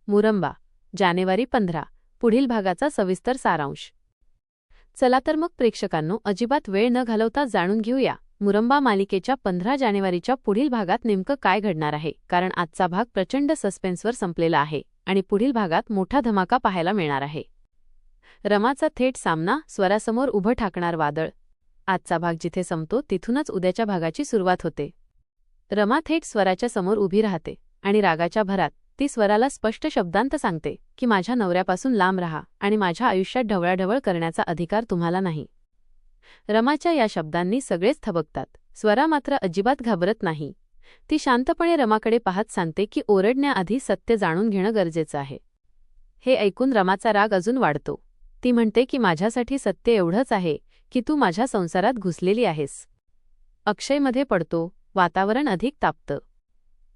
मुरंबा, जानेवारी 15. पुढील भागाचा सविस्तर सारांश. चला तर मग प्रेक्षकांनो, अजिबात वेळ न घालवता जाणून घेऊया मुरंबा मालिकेच्या 15 जानेवारीच्या पुढील भागात नेमकं काय घडणार आहे. कारण आजचा भाग प्रचंड सस्पेन्सवर संपलेला आहे आणि पुढील भागात मोठा धमाका पाहायला मिळणार आहे. रमाचा थेट सामना, स्वरासमोर उभं ठाकणार वादळ. आजचा भाग जिथे संपतो तिथूनच उद्याच्या भागाची सुरुवात होते. रमा थेट स्वराच्या समोर उभी राहते आणि रागाच्या भरात ती स्वराला स्पष्ट शब्दांत सांगते की माझ्या नवऱ्यापासून लांब राहा आणि माझ्या आयुष्यात ढवळाढवळ करण्याचा अधिकार तुम्हाला नाही. रमाच्या या शब्दांनी सगळेच थबकतात. स्वरा मात्र अजिबात घाबरत नाही. ती शांतपणे रमाकडे पाहत सांगते की ओरडण्याआधी सत्य जाणून घेणं गरजेचं आहे. हे ऐकून रमाचा राग अजून वाढतो. ती म्हणते की माझ्यासाठी सत्य एवढंच आहे की तू माझ्या संसारात घुसलेली आहेस. अक्षय मध्ये पडतो. वातावरण अधिक तापतं.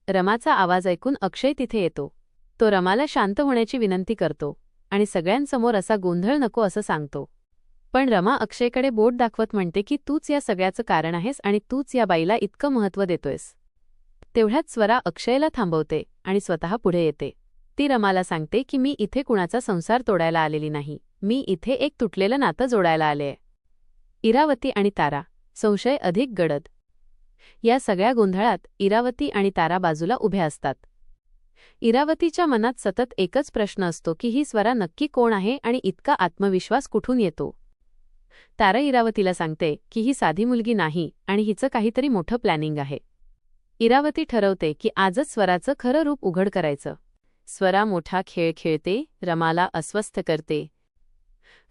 रमाचा आवाज ऐकून अक्षय तिथे येतो. तो रमाला शांत होण्याची विनंती करतो आणि सगळ्यांसमोर असा गोंधळ नको असं सांगतो. पण रमा अक्षयकडे बोट दाखवत म्हणते की तूच या सगळ्याचं कारण आहेस आणि तूच या बाईला इतकं महत्त्व देतोयस. तेवढ्यात स्वरा अक्षयला थांबवते आणि स्वतः पुढे येते. ती रमाला सांगते की मी इथे कुणाचा संसार तोडायला आलेली नाही. मी इथे एक तुटलेलं नातं जोडायला आलेय. इरावती आणि तारा. संशय अधिक गडद. या सगळ्या गोंधळात इरावती आणि तारा बाजूला उभ्या असतात. इरावतीच्या मनात सतत एकच प्रश्न असतो की ही स्वरा नक्की कोण आहे आणि इतका आत्मविश्वास कुठून येतो. तारा इरावतीला सांगते की ही साधी मुलगी नाही आणि हिचं काहीतरी मोठं प्लॅनिंग आहे. इरावती ठरवते की आजच स्वराचं खरं रूप उघड करायचं. स्वरा मोठा खेळ खेळते, रमाला अस्वस्थ करते.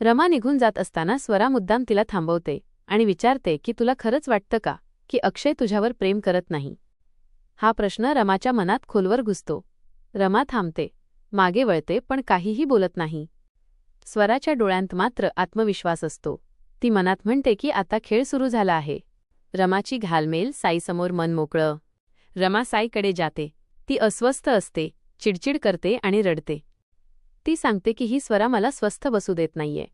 रमा निघून जात असताना स्वरा मुद्दाम तिला थांबवते आणि विचारते की तुला खरंच वाटतं का की अक्षय तुझ्यावर प्रेम करत नाही. हा प्रश्न रमाच्या मनात खोलवर घुसतो. रमा थांबते, मागे वळते, पण काहीही बोलत नाही. स्वराच्या डोळ्यांत मात्र आत्मविश्वास असतो. ती मनात म्हणते की आता खेळ सुरू झाला आहे. रमाची घालमेल साईसमोर मन मोकळं. रमा साईकडे जाते. ती अस्वस्थ असते, चिडचिड करते आणि रडते. ती सांगते की ही स्वरा मला स्वस्थ बसू देत नाहीये.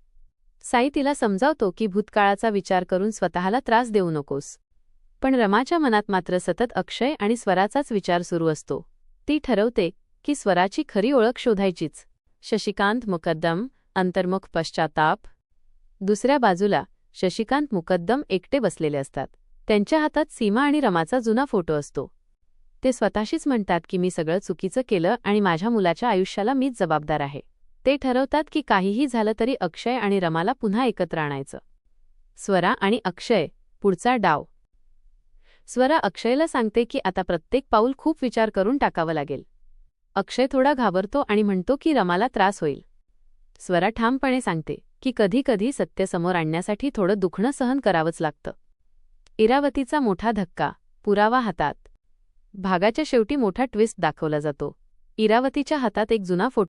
साई तिला समजावतो की भूतकाळाचा विचार करून स्वतःला त्रास देऊ नकोस. पण रमाच्या मनात मात्र सतत अक्षय आणि स्वराचाच विचार सुरू असतो. ती ठरवते की स्वराची खरी ओळख शोधायचीच. शशिकांत मुकद्दम, अंतर्मुख पश्चाताप. दुसऱ्या बाजूला शशिकांत मुकद्दम एकटे बसलेले असतात. त्यांच्या हातात सीमा आणि रमाचा जुना फोटो असतो. ते स्वतःशीच म्हणतात की मी सगळं चुकीचं केलं आणि माझ्या मुलाच्या आयुष्याला मीच जबाबदार आहे. ते ठरवतात की काहीही झालं तरी अक्षय आणि रमाला पुन्हा एकत्र आणायचं. स्वरा आणि अक्षय. पुढचा डाव. स्वरा अक्षयला सांगते की आता प्रत्येक पाऊल खूप विचार करून टाकावं लागेल. अक्षय थोडा घाबरतो आणि म्हणतो की रमाला त्रास होईल. स्वरा ठामपणे सांगते की कधी कधी सत्य समोर आणण्यासाठी थोडं दुखणं सहन करावंच लागतं. इरावतीचा मोठा धक्का. पुरावा हातात. भागाच्या शेवटी मोठा ट्विस्ट दाखवला जातो. इरावतीच्या हातात एक जुना फोटो